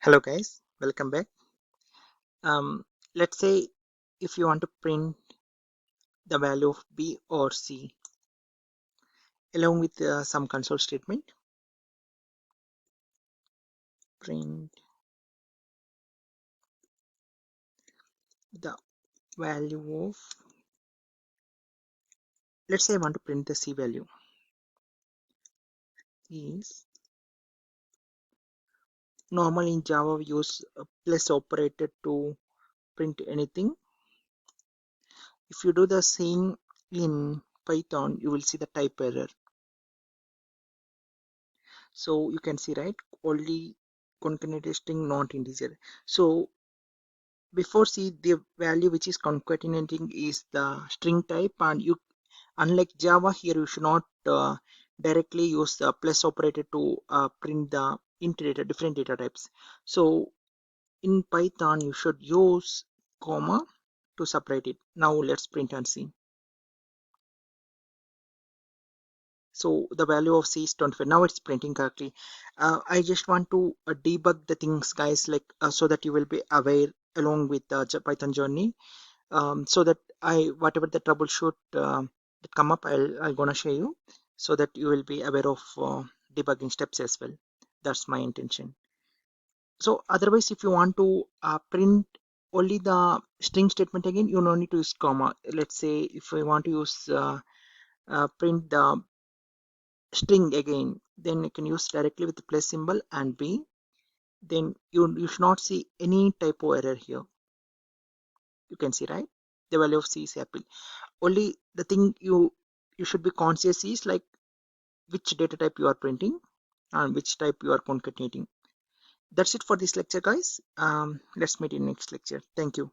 Hello guys, welcome back. Let's say if you want to print the value of B or C along with some console statement, print the value of, let's say I want to print the C value is, normally in Java we use a plus operator to print anything. If you do the same in Python, you will see the type error. So you can see, right, only concatenated string, not integer. So before C, the value which is concatenating is the string type, and you, unlike Java, here you should not directly use the plus operator to print the int data, different data types. So in Python you should use comma to separate it. Now let's print and see. So the value of C is 25. Now it's printing correctly. I just want to debug the things, guys, like so that you will be aware along with the Python journey. So that whatever the troubleshoot that come up, I'll gonna show you so that you will be aware of debugging steps as well. That's my intention. So otherwise, if you want to print only the string statement again, you don't need to use comma. Let's say if we want to use print the string again, then you can use directly with the plus symbol and B. Then you should not see any typo error here. You can see, right, the value of C is happy. Only the thing you should be conscious is like which data type you are printing and which type you are concatenating. That's it for this lecture, guys. Let's meet in next lecture. Thank you.